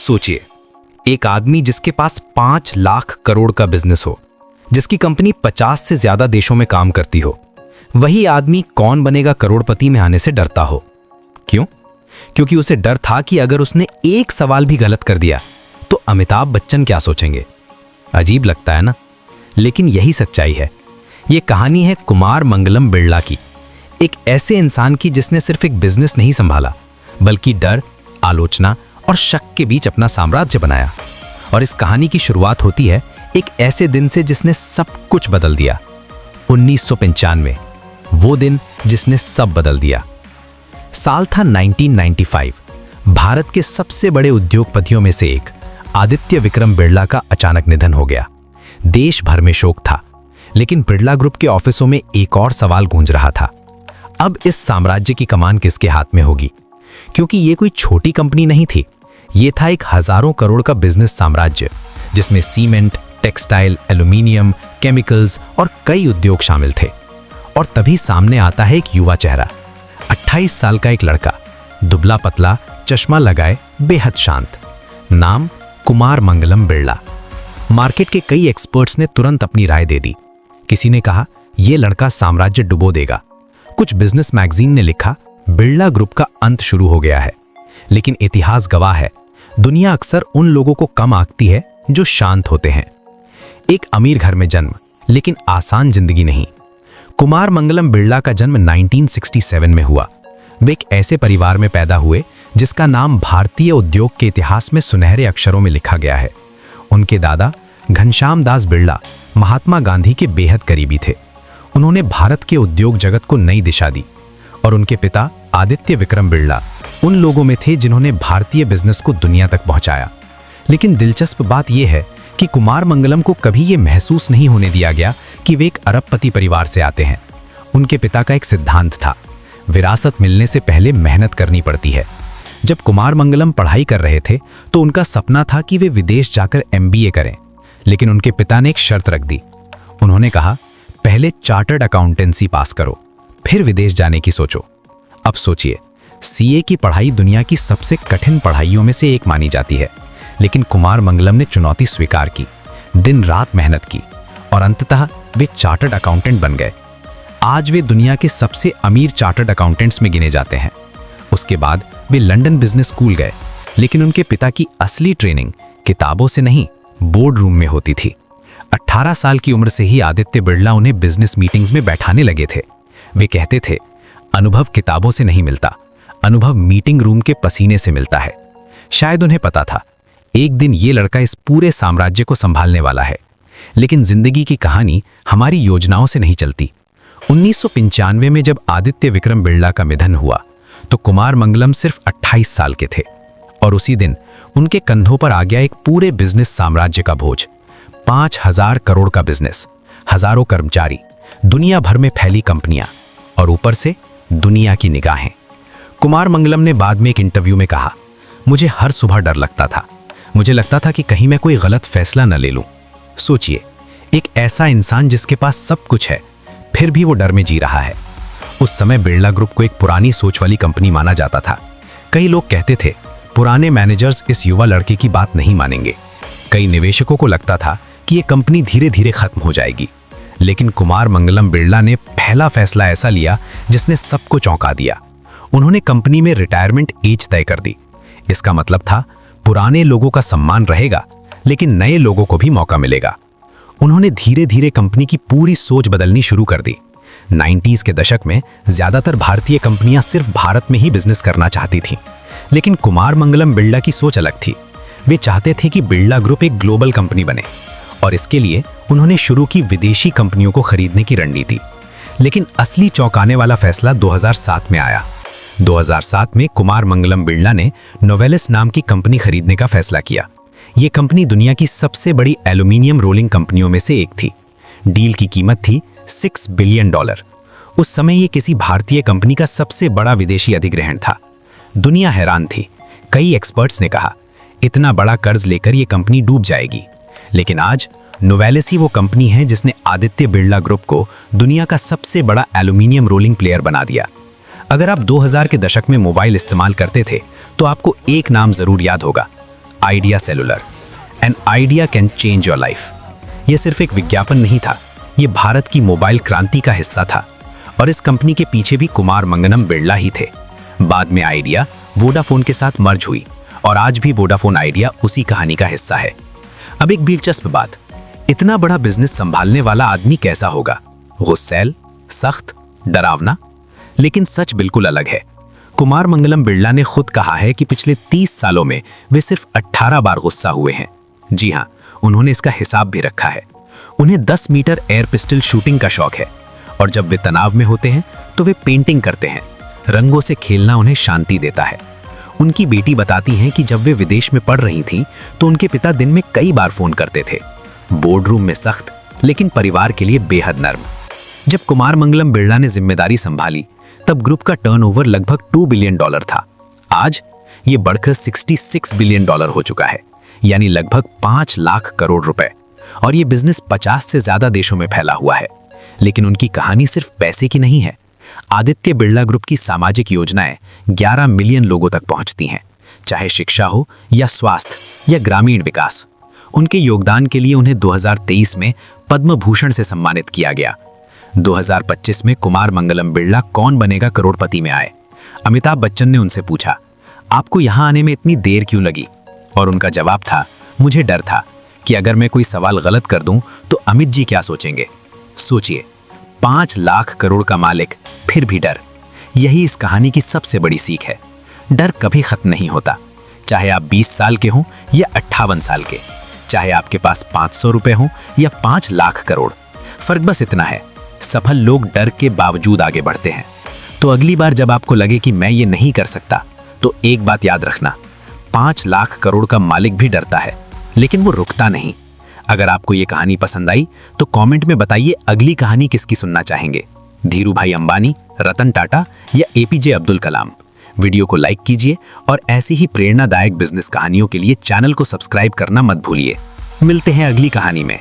सोचिए, एक आदमी जिसके पास 5 लाख करोड़ का बिजनेस हो, जिसकी कंपनी 50 से ज्यादा देशों में काम करती हो, वही आदमी कौन बनेगा करोड़पति में आने से डरता हो। क्यों? क्योंकि उसे डर था कि अगर उसने एक सवाल भी गलत कर दिया तो अमिताभ बच्चन क्या सोचेंगे। अजीब लगता है ना, लेकिन यही सच्चाई है। यह कहानी है कुमार मंगलम बिरला की, एक ऐसे इंसान की जिसने सिर्फ एक बिजनेस नहीं संभाला, बल्कि डर, आलोचना और शक के बीच अपना साम्राज्य बनाया। और इस कहानी की शुरुआत होती है एक ऐसे दिन से जिसने सब कुछ बदल दिया। 1995, वो दिन जिसने सब बदल दिया। साल था 1995। भारत के सबसे बड़े उद्योगपतियों में से एक आदित्य विक्रम बिरला का अचानक निधन हो गया। देश भर में शोक था, लेकिन बिरला ग्रुप के ऑफिसों में एक और सवाल गूंज रहा था। अब इस साम्राज्य की कमान किसके हाथ में होगी? क्योंकि ये कोई छोटी कंपनी नहीं थी, ये था एक हजारों करोड़ का बिजनेस साम्राज्य, जिसमें सीमेंट, टेक्सटाइल, एल्यूमिनियम, केमिकल्स और कई उद्योग शामिल थे। और तभी सामने आता है एक युवा चेहरा, 28 साल का एक लड़का, दुबला पतला, चश्मा लगाए, बेहद शांत। नाम कुमार मंगलम बिरला। मार्केट के कई एक्सपर्ट्स ने तुरंत अपनी राय दे दी। किसी ने कहा यह लड़का साम्राज्य डुबो देगा। कुछ बिजनेस मैगजीन ने लिखा बिरला ग्रुप का अंत शुरू हो गया है। लेकिन इतिहास गवाह है, दुनिया अक्सर उन लोगों को कम आंकती है जो शांत होते हैं। एक अमीर घर में जन्म, लेकिन आसान जिंदगी नहीं। कुमार मंगलम बिरला का जन्म 1967 में हुआ। वे एक ऐसे परिवार में पैदा हुए जिसका नाम भारतीय उद्योग के इतिहास में सुनहरे अक्षरों में लिखा गया है। उनके दादा घनश्याम दास बिरला महात्मा गांधी के बेहद करीबी थे। उन्होंने भारत के उद्योग जगत को नई दिशा दी। और उनके पिता आदित्य विक्रम बिरला उन लोगों में थे जिन्होंने भारतीय बिजनेस को दुनिया तक पहुंचाया। लेकिन दिलचस्प बात यह है कि कुमार मंगलम को कभी यह महसूस नहीं होने दिया गया कि वे एक अरबपति परिवार से आते हैं। उनके पिता का एक सिद्धांत था, विरासत मिलने से पहले मेहनत करनी पड़ती है। जब कुमार मंगलम पढ़ाई कर रहे थे तो उनका सपना था कि वे विदेश जाकर MBA करें, लेकिन उनके पिता ने एक शर्त रख दी। उन्होंने कहा, पहले चार्टर्ड अकाउंटेंसी पास करो, फिर विदेश जाने की सोचो। अब सोचिए, CA की पढ़ाई दुनिया की सबसे कठिन पढ़ाइयों में से एक मानी जाती है, लेकिन कुमार मंगलम ने चुनौती स्वीकार की, दिन रात मेहनत की और अंततः वे चार्टर्ड अकाउंटेंट बन गए। आज वे दुनिया के सबसे अमीर चार्टर्ड अकाउंटेंट्स में गिने जाते हैं। उसके बाद वे लंदन बिजनेस स्कूल गए, लेकिन उनके पिता की असली ट्रेनिंग किताबों से नहीं, बोर्ड रूम में होती थी। 18 साल की उम्र से ही आदित्य बिरला उन्हें बिजनेस मीटिंग्स में बैठाने लगे थे। वे कहते थे, अनुभव किताबों से नहीं मिलता, अनुभव मीटिंग रूम के पसीने से मिलता है। शायद उन्हें पता था एक दिन ये लड़का इस पूरे साम्राज्य को संभालने वाला है। लेकिन जिंदगी की कहानी हमारी योजनाओं से नहीं चलती। 1995 में जब आदित्य विक्रम बिरला का निधन हुआ तो कुमार मंगलम सिर्फ 28 साल के थे। और उसी दिन उनके कंधों पर आ गया एक पूरे बिजनेस साम्राज्य का बोझ। 5000 करोड़ का बिजनेस, हजारों कर्मचारी, दुनिया भर में फैली कंपनियां और ऊपर से दुनिया की निगाहें। कुमार मंगलम ने बाद में एक इंटरव्यू में कहा, मुझे हर सुबह डर लगता था। मुझे लगता था कि कहीं मैं कोई गलत फैसला न ले लूं। सोचिए, एक ऐसा इंसान जिसके पास सब कुछ है, फिर भी वो डर में जी रहा है। उस समय बिरला ग्रुप को एक पुरानी सोच वाली कंपनी माना जाता था। कई लोग कहते थे पुराने मैनेजर्स इस युवा लड़के की बात नहीं मानेंगे। कई निवेशकों को लगता था कि ये कंपनी धीरे धीरे खत्म हो जाएगी। लेकिन कुमार मंगलम बिरला ने पहला फैसला ऐसा लिया जिसने सबको चौंका दिया। उन्होंने कंपनी में रिटायरमेंट एज तय कर दी। इसका मतलब था पुराने लोगों का सम्मान रहेगा, लेकिन नए लोगों को भी मौका मिलेगा। उन्होंने धीरे धीरे कंपनी की पूरी सोच बदलनी शुरू कर दी। 90s के दशक में ज्यादातर भारतीय कंपनियां सिर्फ भारत में ही बिजनेस करना चाहती थीं, लेकिन कुमार मंगलम बिरला की सोच अलग थी। वे चाहते थे कि बिरला ग्रुप एक ग्लोबल कंपनी बने और इसके लिए उन्होंने शुरू की विदेशी कंपनियों को खरीदने की रणनीति। लेकिन असली चौंकाने वाला फैसला 2007 में आया। 2007 में कुमार मंगलम बिरला ने नोवेलिस नाम की कंपनी खरीदने का फैसला किया। ये कंपनी दुनिया की सबसे बड़ी एल्यूमिनियम रोलिंग कंपनियों में से एक थी। डील की कीमत थी $6 बिलियन। उस समय ये किसी भारतीय कंपनी का सबसे बड़ा विदेशी अधिग्रहण था। दुनिया हैरान थी। कई एक्सपर्ट्स ने कहा इतना बड़ा कर्ज लेकर ये कंपनी डूब जाएगी। लेकिन आज नोवेलिस ही वो कंपनी है जिसने आदित्य बिरला ग्रुप को दुनिया का सबसे बड़ा एल्यूमिनियम रोलिंग प्लेयर बना दिया। अगर आप 2000 के दशक में मोबाइल इस्तेमाल करते थे तो आपको एक नाम जरूर याद होगा, idea cellular, an idea can change your life. यह सिर्फ एक विज्ञापन नहीं था, ये भारत की मोबाइल क्रांति का हिस्सा था और इस कंपनी के पीछे भी कुमार मंगलम बिरला ही थे। बाद में आइडिया वोडाफोन के साथ मर्ज हुई और आज भी वोडाफोन आइडिया उसी कहानी का हिस्सा है। अब एक दिलचस्प बात, इतना बड़ा बिजनेस संभालने वाला आदमी कैसा होगा? गुस्सैल, सख्त, डरावना? लेकिन सच बिल्कुल अलग है। कुमार मंगलम बिरला ने खुद कहा है कि पिछले 30 सालों में वे सिर्फ 18 बार गुस्सा हुए हैं। जी हाँ, उन्होंने इसका हिसाब भी रखा है। उन्हें 10 मीटर एयर पिस्टल शूटिंग का शौक है और जब वे तनाव में होते हैं तो वे पेंटिंग करते हैं। रंगों से खेलना उन्हें शांति देता है। उनकी बेटी बताती हैं कि जब वे विदेश में पढ़ रही थीं तो उनके पिता दिन में कई बार फोन करते थे। बोर्डरूम में सख्त लेकिन परिवार के लिए बेहद नर्म। जब कुमार मंगलम बिरला ने जिम्मेदारी संभाली तब ग्रुप का टर्नओवर लगभग $2 बिलियन था। आज ये बढ़कर $66 बिलियन हो चुका है, यानी लगभग 5 लाख करोड़ रुपए। और ये बिजनेस 50 से ज्यादा देशों में फैला हुआ है। लेकिन उनकी कहानी सिर्फ पैसे की नहीं है। आदित्य बिरला ग्रुप की सामाजिक योजनाएं 11 मिलियन लोगों तक पहुंचती हैं, चाहे शिक्षा हो या स्वास्थ्य या ग्रामीण विकास। उनके योगदान के लिए उन्हें 2023 में पद्म भूषण से सम्मानित किया गया। 2025 में कुमार मंगलम बिरला कौन बनेगा करोड़पति में आए। अमिताभ बच्चन ने उनसे पूछा, आपको यहां आने में इतनी देर क्यों लगी? और उनका जवाब था, मुझे डर था कि अगर मैं कोई सवाल गलत कर दूं तो अमित जी क्या सोचेंगे। सोचिए, 5 लाख करोड़ का मालिक फिर भी डर। यही इस कहानी की सबसे बड़ी सीख है। डर कभी खत्म नहीं होता, चाहे आप 20 साल के हों या 58 साल के, चाहे आपके पास 500 रुपए हों या 5 लाख करोड़। फर्क बस इतना है, सफल लोग डर के बावजूद आगे बढ़ते हैं। तो अगली बार जब आपको लगे कि मैं ये नहीं कर सकता, तो एक बात याद रखना, 5 लाख करोड़ का मालिक भी डरता है, लेकिन वो रुकता नहीं। अगर आपको ये कहानी पसंद आई तो कमेंट में बताइए अगली कहानी किसकी सुनना चाहेंगे, धीरू भाई अंबानी, रतन टाटा या एपीजे अब्दुल कलाम। वीडियो को लाइक कीजिए और ऐसी ही प्रेरणादायक बिजनेस कहानियों के लिए चैनल को सब्सक्राइब करना मत भूलिए। मिलते हैं अगली कहानी में।